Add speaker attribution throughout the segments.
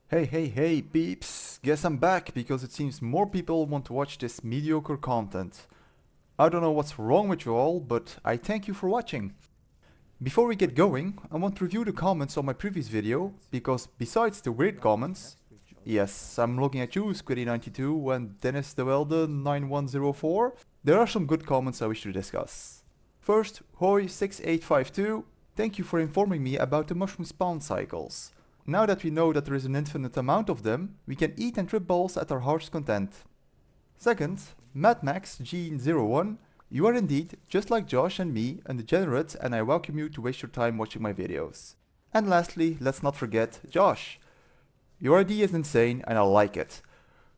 Speaker 1: Hey peeps, guess I'm back because it seems more people want to watch this mediocre content. I don't know what's wrong with you all, but I thank you for watching. Before we get going, I want to review the comments on my previous video, because besides the weird comments, yes, I'm looking at you Squiddy92 and Dennis de Welde 9104, there are some good comments I wish to discuss. First, Hoy6852, thank you for informing me about the mushroom spawn cycles. Now that we know that there is an infinite amount of them, we can eat and trip balls at our heart's content. Second, MadMax G01, you are indeed, just like Josh and me, a degenerate, and I welcome you to waste your time watching my videos. And lastly, let's not forget Josh. Your idea is insane and I like it.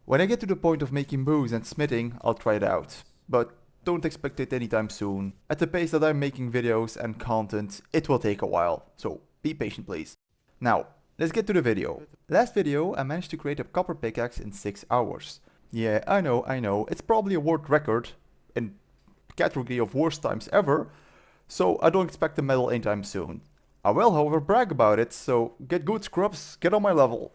Speaker 1: When I get to the point of making bows and smithing, I'll try it out. But don't expect it anytime soon. At the pace that I'm making videos and content, it will take a while, so be patient please. Now, let's get to the video. Last video I managed to create a copper pickaxe in 6 hours. Yeah, I know, it's probably a world record in category of worst times ever, so I don't expect a medal anytime soon. I will however brag about it, so get good scrubs, get on my level.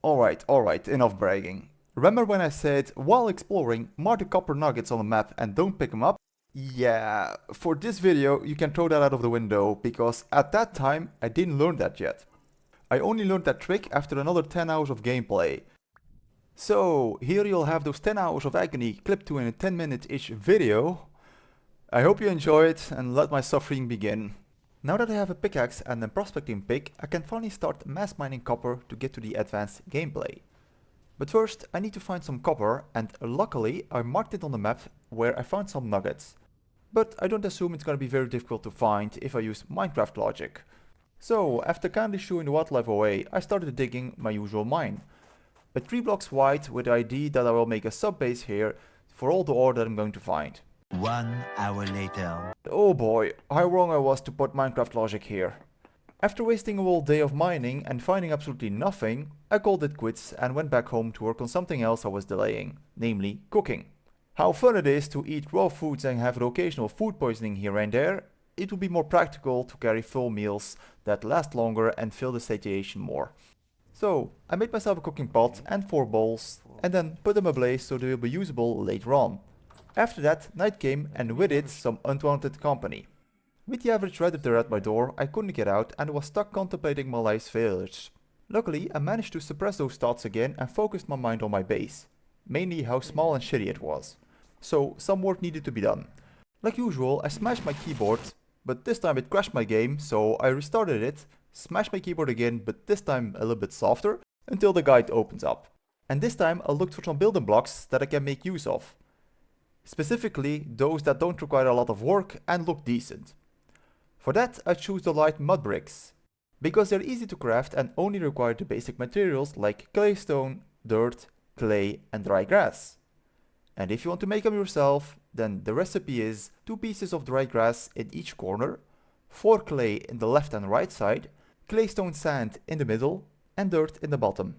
Speaker 1: Alright, enough bragging. Remember when I said, while exploring, mark the copper nuggets on the map and don't pick them up? Yeah, for this video you can throw that out of the window, because at that time I didn't learn that yet. I only learned that trick after another 10 hours of gameplay. So, here you'll have those 10 hours of agony clipped to in a 10-minute-ish video. I hope you enjoy it and let my suffering begin. Now that I have a pickaxe and a prospecting pick, I can finally start mass mining copper to get to the advanced gameplay. But first, I need to find some copper, and luckily I marked it on the map where I found some nuggets. But I don't assume it's gonna be very difficult to find if I use Minecraft logic. So, after kindly shooing the wildlife away, I started digging my usual mine. A 3 blocks wide with the idea that I will make a sub base here for all the ore that I'm going to find.
Speaker 2: 1 hour later.
Speaker 1: Oh boy, how wrong I was to put Minecraft logic here. After wasting a whole day of mining and finding absolutely nothing, I called it quits and went back home to work on something else I was delaying, namely cooking. How fun it is to eat raw foods and have an occasional food poisoning here and there, it would be more practical to carry full meals that last longer and fill the satiation more. So, I made myself a cooking pot and 4 bowls, and then put them ablaze so they will be usable later on. After that, night came, and with it some unwanted company. With the average redditor at my door, I couldn't get out and was stuck contemplating my life's failures. Luckily, I managed to suppress those thoughts again and focused my mind on my base. Mainly how small and shitty it was. So, some work needed to be done. Like usual, I smashed my keyboard, but this time it crashed my game, so I restarted it, smashed my keyboard again, but this time a little bit softer, until the guide opens up. And this time I looked for some building blocks that I can make use of. Specifically, those that don't require a lot of work and look decent. For that, I choose the light mud bricks, because they're easy to craft and only require the basic materials like claystone, dirt, clay and dry grass. And if you want to make them yourself, then the recipe is 2 pieces of dry grass in each corner, 4 clay in the left and right side, claystone sand in the middle, and dirt in the bottom.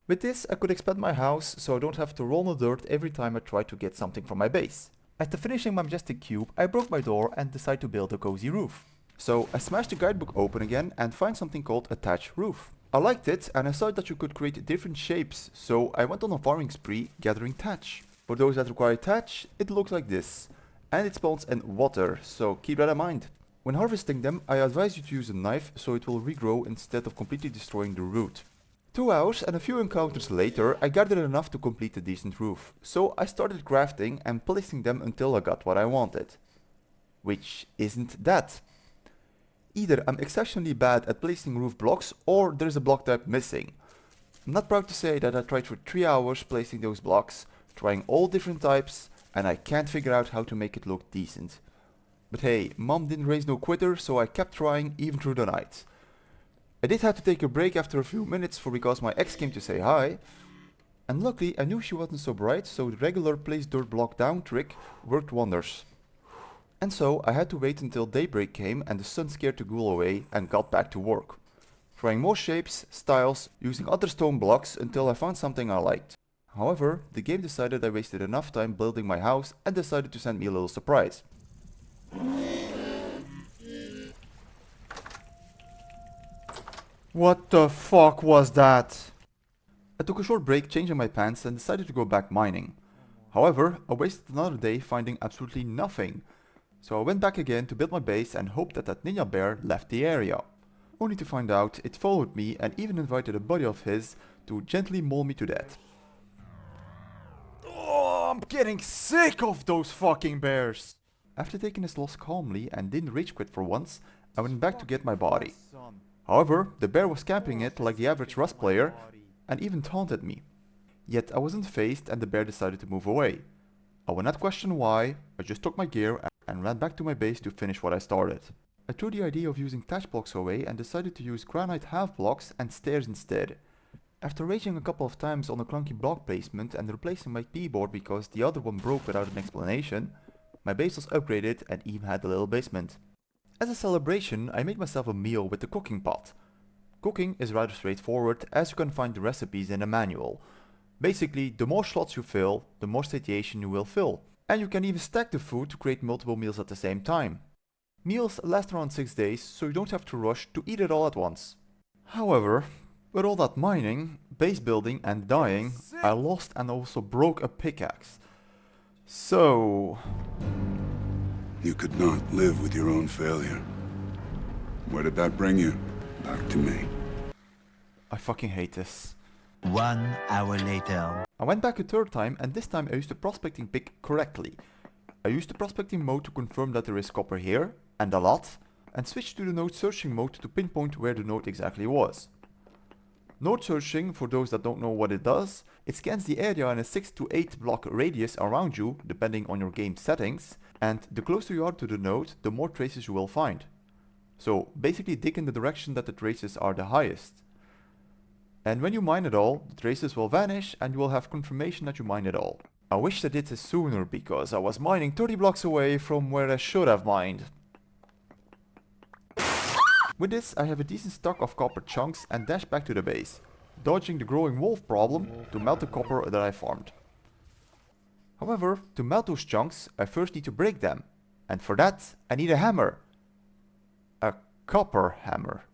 Speaker 1: With this I could expand my house so I don't have to roll in the dirt every time I try to get something from my base. After finishing my majestic cube, I broke my door and decided to build a cozy roof. So I smashed the guidebook open again and find something called a thatch roof. I liked it and I saw that you could create different shapes, so I went on a farming spree gathering thatch. For those that require thatch, it looks like this. And it spawns in water, so keep that in mind. When harvesting them, I advise you to use a knife so it will regrow instead of completely destroying the root. 2 hours and a few encounters later, I gathered enough to complete a decent roof, so I started crafting and placing them until I got what I wanted. Which isn't that. Either I'm exceptionally bad at placing roof blocks or there's a block type missing. I'm not proud to say that I tried for 3 hours placing those blocks, trying all different types, and I can't figure out how to make it look decent. But hey, mom didn't raise no quitter, so I kept trying even through the night. I did have to take a break after a few minutes because my ex came to say hi. And luckily I knew she wasn't so bright, so the regular place dirt block down trick worked wonders. And so I had to wait until daybreak came and the sun scared the ghoul away and got back to work. Trying more shapes, styles, using other stone blocks until I found something I liked. However, the game decided I wasted enough time building my house and decided to send me a little surprise. What the fuck was that? I took a short break changing my pants and decided to go back mining. However, I wasted another day finding absolutely nothing. So I went back again to build my base and hoped that that ninja bear left the area. Only to find out it followed me and even invited a buddy of his to gently maul me to death. Oh, I'm getting sick of those fucking bears! After taking this loss calmly and didn't rage quit for once, I went back to get my body. However, the bear was camping it like the average Rust player and even taunted me. Yet I wasn't fazed and the bear decided to move away. I will not question why, I just took my gear and ran back to my base to finish what I started. I threw the idea of using thatch blocks away and decided to use granite half blocks and stairs instead. After raging a couple of times on the clunky block placement and replacing my keyboard because the other one broke without an explanation, my base was upgraded and even had a little basement. As a celebration, I made myself a meal with the cooking pot. Cooking is rather straightforward as you can find the recipes in a manual. Basically, the more slots you fill, the more satiation you will fill. And you can even stack the food to create multiple meals at the same time. Meals last around 6 days, so you don't have to rush to eat it all at once. However, with all that mining, base building and dying, I lost and also broke a pickaxe. So...
Speaker 3: You could not live with your own failure. Where did that bring you? Back to me.
Speaker 1: I fucking hate this.
Speaker 2: 1 hour later.
Speaker 1: I went back a third time and this time I used the prospecting pick correctly. I used the prospecting mode to confirm that there is copper here, and a lot, and switched to the node searching mode to pinpoint where the node exactly was. Node searching, for those that don't know what it does, it scans the area in a 6 to 8 block radius around you, depending on your game settings, and the closer you are to the node, the more traces you will find. So basically dig in the direction that the traces are the highest. And when you mine it all, the traces will vanish and you will have confirmation that you mined it all. I wish I did this sooner because I was mining 30 blocks away from where I should have mined. With this I have a decent stock of copper chunks and dash back to the base, dodging the growing wolf problem to melt the copper that I farmed. However, to melt those chunks I first need to break them, and for that I need a hammer. A copper hammer.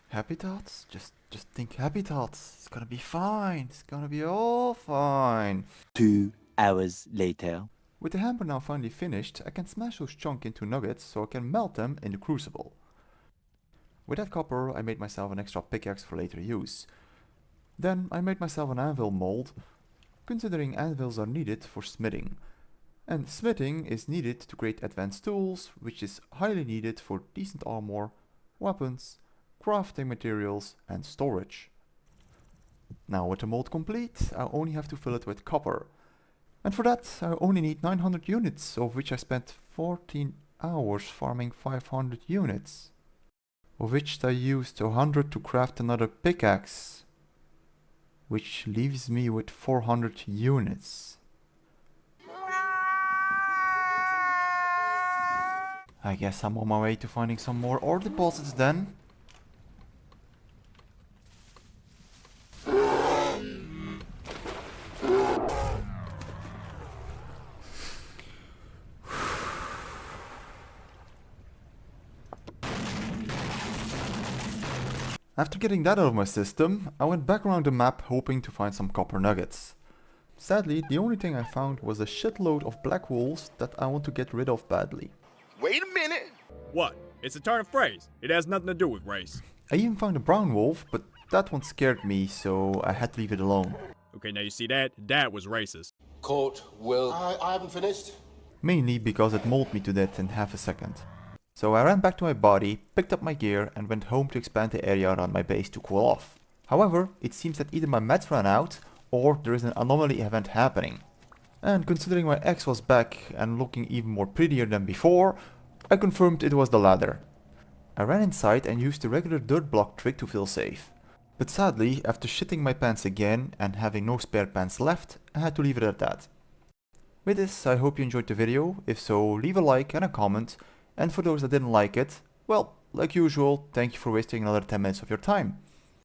Speaker 1: Happy thoughts? Just think happy thoughts. It's gonna be fine. It's gonna be all fine.
Speaker 2: 2 hours later.
Speaker 1: With the hammer now finally finished, I can smash those chunks into nuggets so I can melt them in the crucible. With that copper I made myself an extra pickaxe for later use. Then I made myself an anvil mold, considering anvils are needed for smithing. And smithing is needed to create advanced tools, which is highly needed for decent armor, weapons, crafting materials and storage. Now with the mold complete, I only have to fill it with copper. And for that I only need 900 units, of which I spent 14 hours farming 500 units. Of which I used 100 to craft another pickaxe, which leaves me with 400 units. I guess I'm on my way to finding some more ore deposits then. After getting that out of my system, I went back around the map hoping to find some copper nuggets. Sadly, the only thing I found was a shitload of black wolves that I want to get rid of badly.
Speaker 4: Wait a minute!
Speaker 5: What? It's a turn of phrase. It has nothing to do with race.
Speaker 1: I even found a brown wolf, but that one scared me, so I had to leave it alone.
Speaker 5: Okay, now you see that? That was racist.
Speaker 4: Court will... I haven't finished.
Speaker 1: Mainly because it mauled me to death in half a second. So I ran back to my body, picked up my gear and went home to expand the area around my base to cool off. However, it seems that either my mats ran out or there is an anomaly event happening. And considering my ex was back and looking even more prettier than before, I confirmed it was the ladder. I ran inside and used the regular dirt block trick to feel safe. But sadly, after shitting my pants again and having no spare pants left, I had to leave it at that. With this, I hope you enjoyed the video. If so, leave a like and a comment. And for those that didn't like it, well, like usual, thank you for wasting another 10 minutes of your time.